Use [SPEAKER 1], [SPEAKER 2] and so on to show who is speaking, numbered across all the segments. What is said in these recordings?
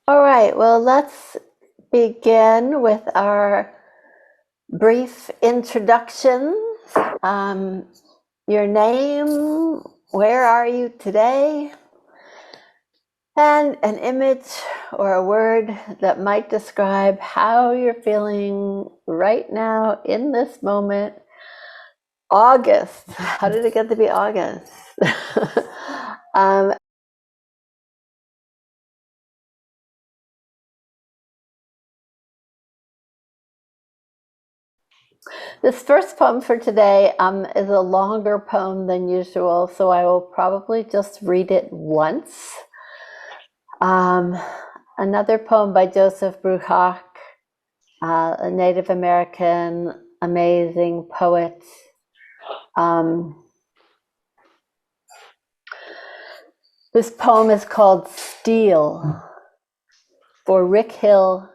[SPEAKER 1] All right, well, let's begin with our brief introductions. Um, your name, where are you today, and an image or a word that might describe how you're feeling right now in this moment. August. How did it get to be August? um, This first poem for today is a longer poem than usual, so I will probably just read it once. Another poem by Joseph Bruchac, a Native American amazing poet. This poem is called Steel, for Rick Hill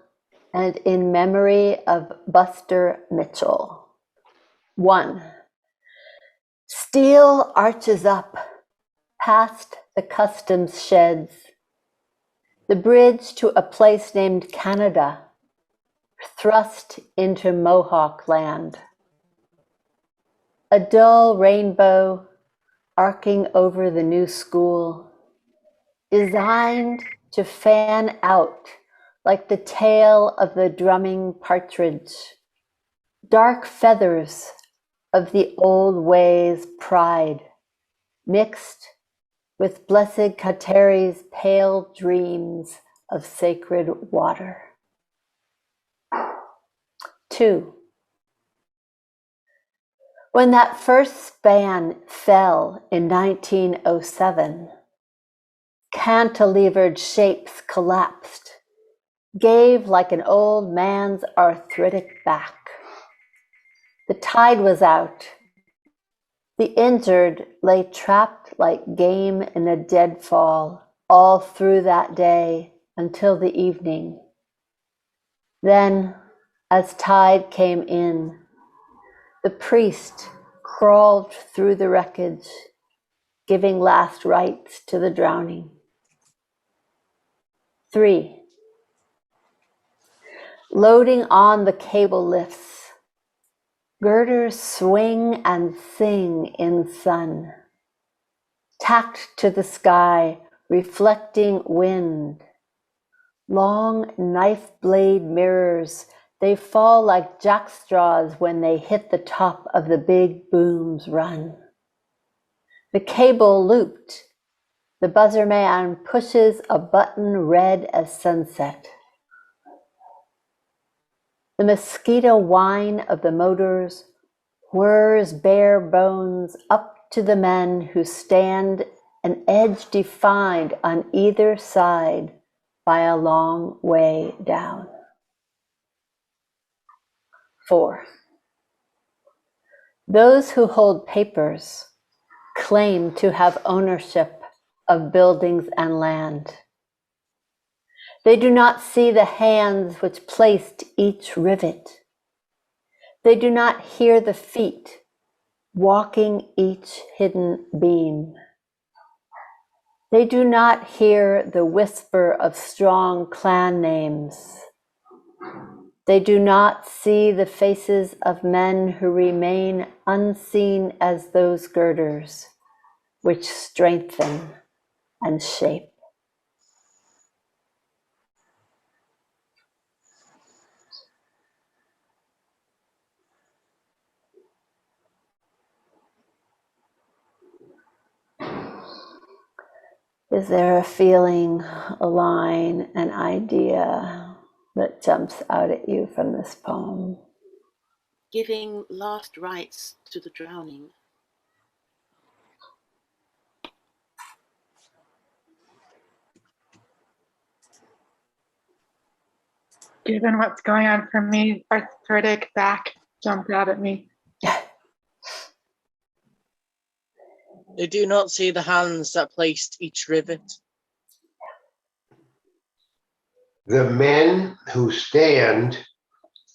[SPEAKER 1] and in memory of Buster Mitchell. 1. Steel arches up past the customs sheds, the bridge to a place named Canada, thrust into Mohawk land. A dull rainbow arcing over the new school, designed to fan out like the tail of the drumming partridge, dark feathers of the old ways' pride, mixed with Blessed Kateri's pale dreams of sacred water. 2. When that first span fell in 1907, cantilevered shapes collapsed, gave like an old man's arthritic back. The tide was out. The injured lay trapped like game in a deadfall all through that day until the evening. Then, as tide came in, the priest crawled through the wreckage, giving last rites to the drowning. 3. Loading on the cable lifts, girders swing and sing in sun, tacked to the sky, reflecting wind. Long knife blade mirrors, they fall like jackstraws when they hit the top of the big boom's run. The cable looped. The buzzer man pushes a button red as sunset. The mosquito whine of the motors whirs bare bones up to the men who stand an edge defined on either side by a long way down. 4. Those who hold papers claim to have ownership of buildings and land. They do not see the hands which placed each rivet. They do not hear the feet walking each hidden beam. They do not hear the whisper of strong clan names. They do not see the faces of men who remain unseen as those girders which strengthen and shape. Is there a feeling, a line, an idea that jumps out at you from this poem?
[SPEAKER 2] Giving last rites to the drowning.
[SPEAKER 3] Given what's going on for me, arthritic back jumped out at me.
[SPEAKER 4] They do not see the hands that placed each rivet.
[SPEAKER 5] The men who stand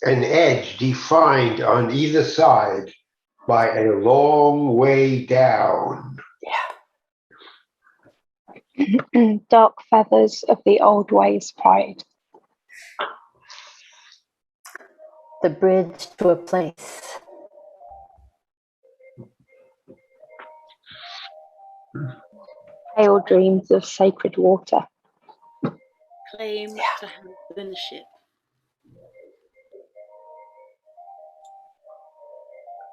[SPEAKER 5] an edge defined on either side by a long way down.
[SPEAKER 3] Dark feathers of the old ways pride.
[SPEAKER 1] The bridge to a place.
[SPEAKER 3] Pale dreams of sacred water.
[SPEAKER 2] Claim to have ownership.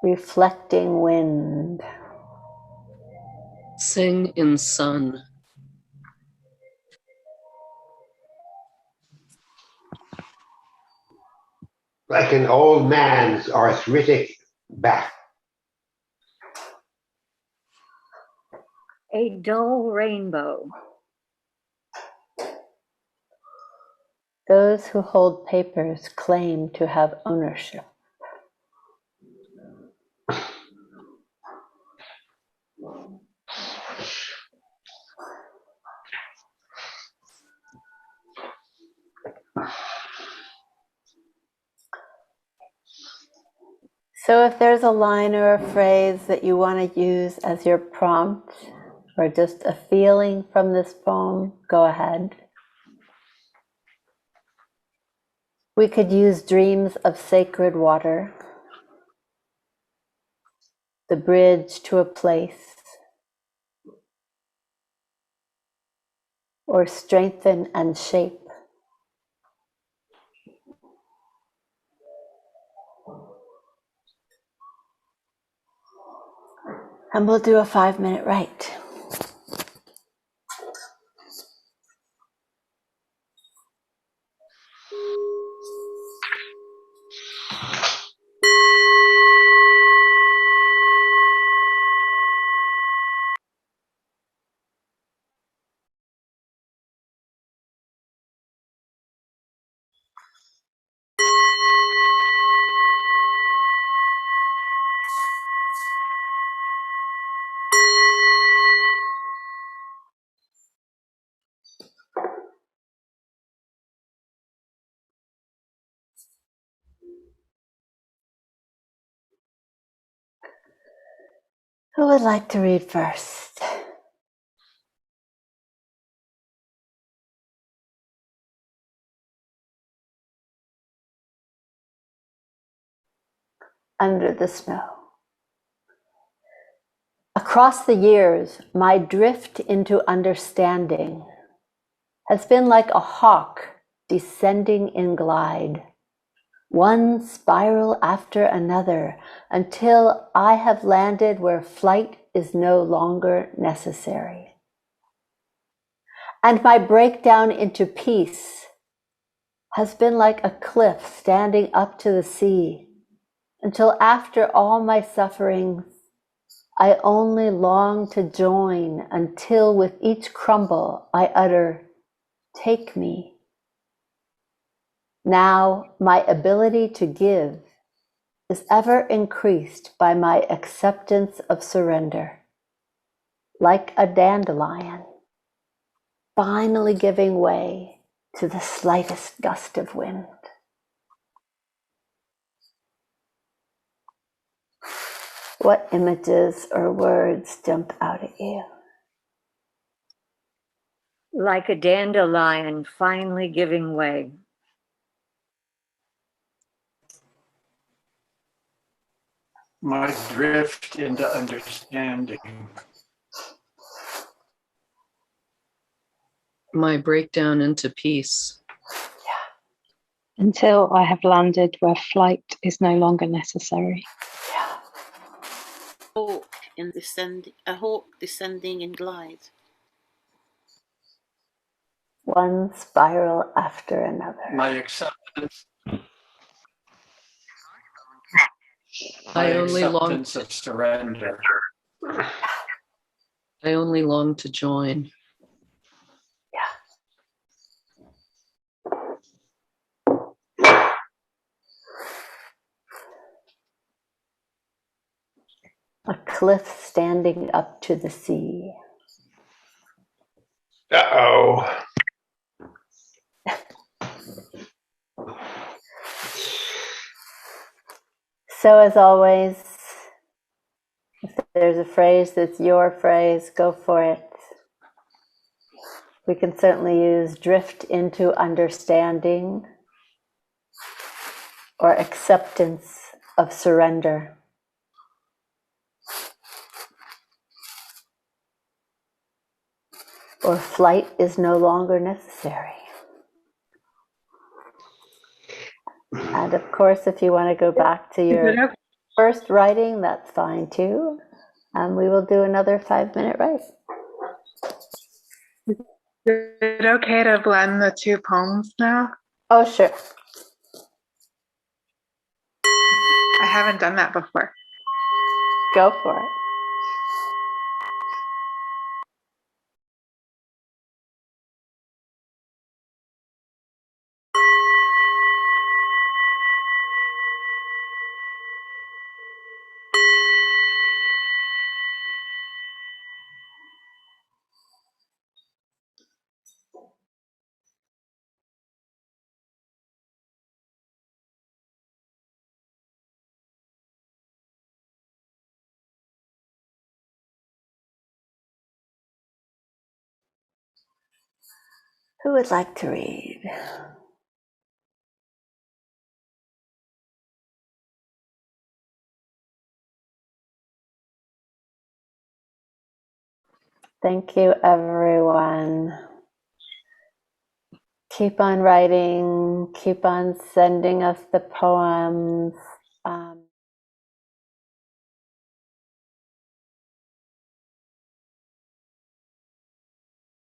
[SPEAKER 1] Reflecting wind.
[SPEAKER 6] Sing in sun.
[SPEAKER 5] Like an old man's arthritic back.
[SPEAKER 7] A dull rainbow.
[SPEAKER 1] Those who hold papers claim to have ownership. So if there's a line or a phrase that you want to use as your prompt, or just a feeling from this poem, go ahead. We could use dreams of sacred water, the bridge to a place, or strengthen and shape. And we'll do a 5-minute write. Who would like to read first? Under the snow. Across the years, my drift into understanding has been like a hawk descending in glide, one spiral after another, until I have landed where flight is no longer necessary. And my breakdown into peace has been like a cliff standing up to the sea, until after all my sufferings, I only long to join, until with each crumble I utter, "Take me." Now my ability to give is ever increased by my acceptance of surrender, like a dandelion, finally giving way to the slightest gust of wind. What images or words jump out at you?
[SPEAKER 7] Like a dandelion finally giving way.
[SPEAKER 8] My drift into understanding.
[SPEAKER 6] My breakdown into peace.
[SPEAKER 3] Until I have landed where flight is no longer necessary.
[SPEAKER 2] A hawk descending in glide.
[SPEAKER 1] One spiral after another.
[SPEAKER 8] My acceptance.
[SPEAKER 6] I only long
[SPEAKER 8] of surrender.
[SPEAKER 6] I only long to join.
[SPEAKER 1] A cliff standing up to the sea.
[SPEAKER 5] Uh-oh.
[SPEAKER 1] So as always, if there's a phrase that's your phrase, go for it. We can certainly use drift into understanding or acceptance of surrender. Or flight is no longer necessary. And of course, if you want to go back to your first writing, that's fine too. And we will do another 5-minute write.
[SPEAKER 3] Is it okay to blend the two poems now?
[SPEAKER 1] Oh, sure.
[SPEAKER 3] I haven't done that before.
[SPEAKER 1] Go for it. Who would like to read? Thank you, everyone. Keep on writing, keep on sending us the poems.